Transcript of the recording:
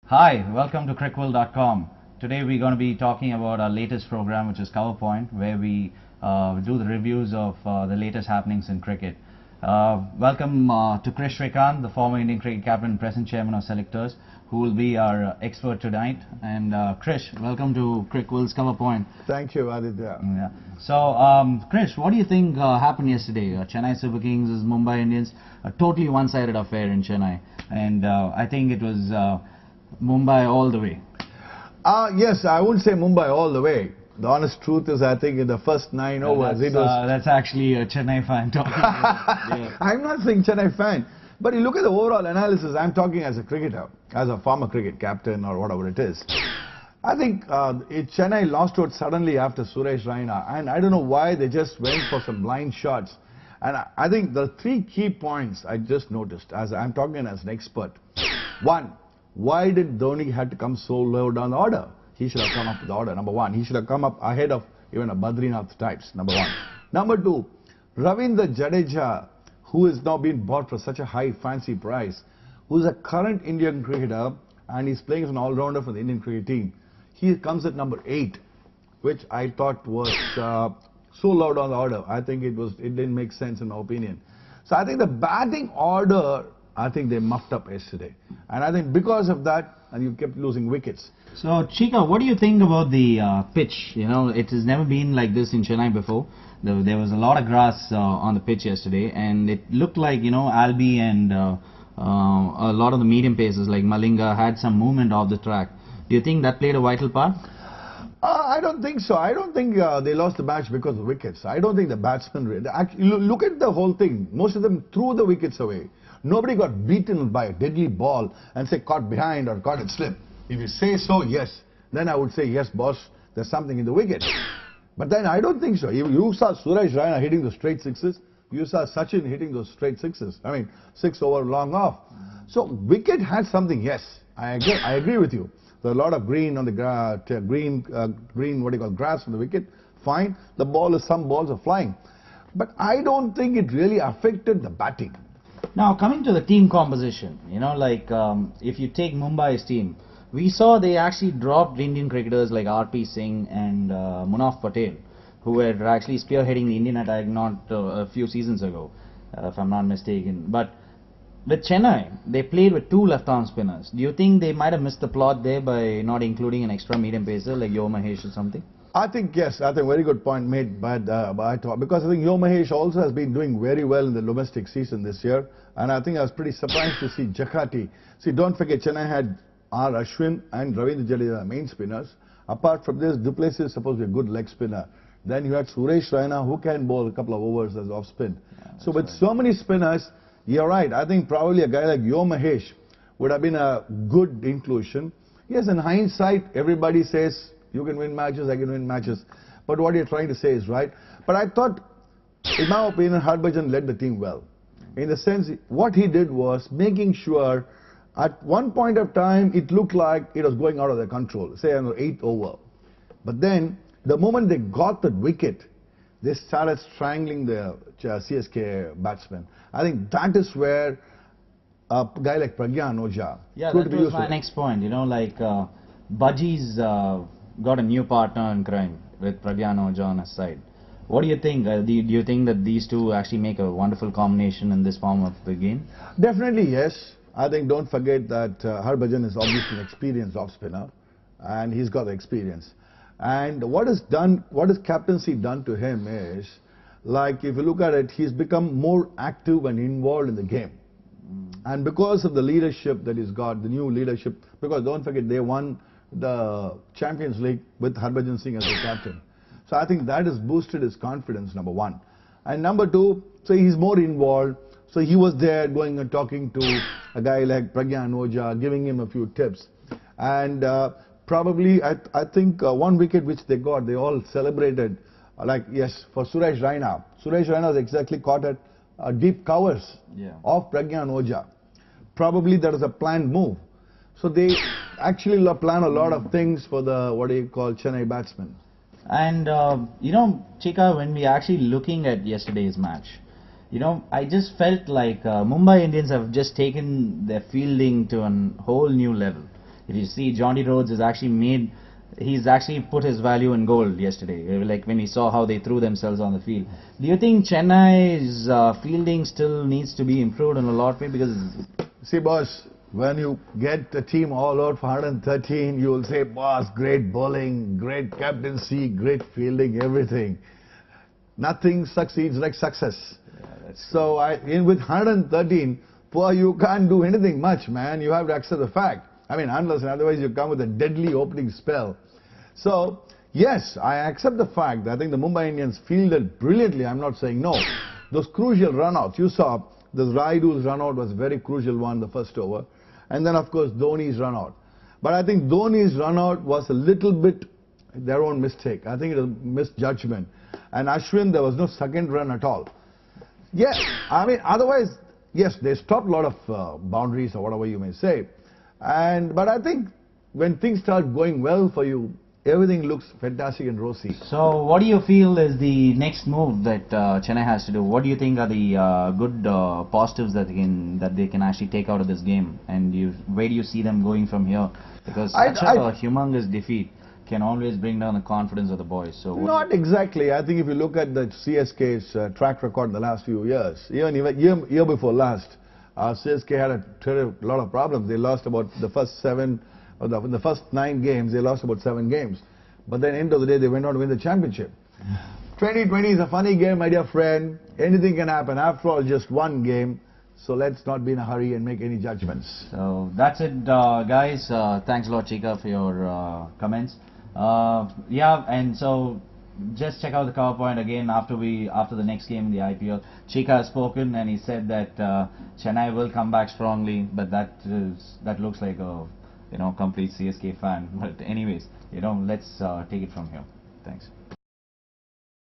Hi, welcome to Cricville.com. Today we're going to be talking about our latest program, which is Cover Point, where we do the reviews of the latest happenings in cricket. Welcome to Kris Srikkanth, the former Indian cricket captain and present chairman of selectors, who will be our expert tonight. And Kris, welcome to Cricville's Cover Point. Thank you, Adithyaa. Yeah. So, Kris, what do you think happened yesterday? Chennai Super Kings versus Mumbai Indians, a totally one-sided affair in Chennai, and I think it was Mumbai all the way. Yes, I wouldn't say Mumbai all the way. The honest truth is, I think in the first 9 overs, it was... that's actually a Chennai fan talking. Yeah. I'm not saying Chennai fan, but you look at the overall analysis. I'm talking as a cricketer, as a former cricket captain or whatever it is. I think Chennai lost out suddenly after Suresh Raina, and I don't know why they just went for some blind shots. And I think the three key points I just noticed, as I'm talking as an expert. One, why did Dhoni had to come so low down the order? He should have come up with the order, number one. He should have come up ahead of even a Badrinath types, number one. Number two, Ravindra Jadeja, who is now being bought for such a high fancy price, who is a current Indian cricketer and he's playing as an all-rounder for the Indian cricket team. He comes at number 8, which I thought was so low down the order. I think it didn't make sense in my opinion. So I think the batting order, I think they muffed up yesterday. And I think because of that, and you kept losing wickets. So, Chika, what do you think about the pitch? You know, it has never been like this in Chennai before. There was a lot of grass on the pitch yesterday, and it looked like, you know, Albi and a lot of the medium paces like Malinga had some movement off the track. Do you think that played a vital part? I don't think so. I don't think they lost the match because of wickets. I don't think the batsmen... Actually, look at the whole thing. Most of them threw the wickets away. Nobody got beaten by a deadly ball and say caught behind or caught it slip. If you say so, yes. Then I would say, yes, boss, there's something in the wicket. But then I don't think so. You saw Suresh Raina hitting the straight sixes. You saw Sachin hitting those straight sixes. I mean, 6 over long off. So wicket had something, yes. I agree with you. There's a lot of green on the grass on the wicket. Fine. Some balls are flying. But I don't think it really affected the batting. Now, coming to the team composition, you know, like if you take Mumbai's team, we saw they actually dropped Indian cricketers like R.P. Singh and Munaf Patel, who were actually spearheading the Indian attack not a few seasons ago, if I'm not mistaken. But with Chennai, they played with 2 left-arm spinners. Do you think they might have missed the plot there by not including an extra medium pacer like Yo Mahesh or something? I think yes. I think very good point made by because I think Yo Mahesh also has been doing very well in the domestic season this year, and I think I was pretty surprised to see Jakarta. See, don't forget Chennai had R. Ashwin and Ravindra Jadeja main spinners. Apart from this, Duplessis is supposed to be a good leg spinner. Then you had Suresh Raina, who can bowl a couple of overs as off spin. Yeah, so with so many spinners, you're right. I think probably a guy like Yo Mahesh would have been a good inclusion. Yes, in hindsight, everybody says you can win matches, I can win matches. But what you're trying to say is right. But I thought, in my opinion, Harbhajan led the team well. In the sense, what he did was making sure at one point of time, it looked like it was going out of their control, say on the 8th over. But then, the moment they got that wicket, they started strangling the CSK batsmen. I think that is where a guy like Pragyan Oja... Yeah, that was my next point. You know, like Budgie's got a new partner in crime with Pragyan Oja on his side. What do you think? Do you think that these two actually make a wonderful combination in this form of the game? Definitely, yes. I think don't forget that Harbhajan is obviously an experienced off-spinner, and he's got the experience. And what is captaincy done to him is, like if you look at it, he's become more active and involved in the game. And because of the leadership that he's got, the new leadership, because don't forget they won the Champions League with Harbhajan Singh as the captain. So I think that has boosted his confidence, number one. And number two, so he's more involved. So he was there going and talking to a guy like Pragyan Oja, giving him a few tips. And probably, I think one wicket which they got, they all celebrated, like, yes, for Suresh Raina. Suresh Raina was exactly caught at deep covers of Pragyan Oja. Probably that was a planned move. So they actually plan a lot of things for the, what do you call, Chennai batsmen. And, you know, Chika, when we actually looking at yesterday's match, you know, I just felt like Mumbai Indians have just taken their fielding to a whole new level. If you see, Johnny Rhodes has actually made, he's actually put his value in gold yesterday, like when he saw how they threw themselves on the field. Do you think Chennai's fielding still needs to be improved in a lot of way? Because see, boss, when you get the team all out for 113, you will say, boss, great bowling, great captaincy, great fielding, everything. Nothing succeeds like success. Yeah, so with 113, poor, you can't do anything much, man. You have to accept the fact. I mean, unless and otherwise you come with a deadly opening spell. So, yes, I accept the fact that I think the Mumbai Indians fielded brilliantly. I'm not saying no. Those crucial run-outs, you saw, this Raidu's run-out was a very crucial one, the first over. And then, of course, Dhoni's run-out. But I think Dhoni's run-out was a little bit their own mistake. I think it was misjudgment. And Ashwin, there was no second run at all. Yes, I mean, otherwise, yes, they stopped a lot of boundaries or whatever you may say. But I think when things start going well for you, everything looks fantastic and rosy. So what do you feel is the next move that Chennai has to do? What do you think are the good positives that they can actually take out of this game? And where do you see them going from here? Because such a humongous defeat can always bring down the confidence of the boys. So not exactly. I think if you look at the CSK's track record in the last few years, even year before last, CSK had a lot of problems. They lost about the first 7, or the first 9 games, they lost about 7 games. But then end of the day, they went on to win the championship. 2020 is a funny game, my dear friend. Anything can happen. After all, just one game. So let's not be in a hurry and make any judgments. So that's it, guys. Thanks a lot, Chika, for your comments. Yeah, and so just check out the cover point again after the next game in the IPL. Chika has spoken and he said that Chennai will come back strongly, but that looks like a complete CSK fan. But anyways, let's take it from here. Thanks.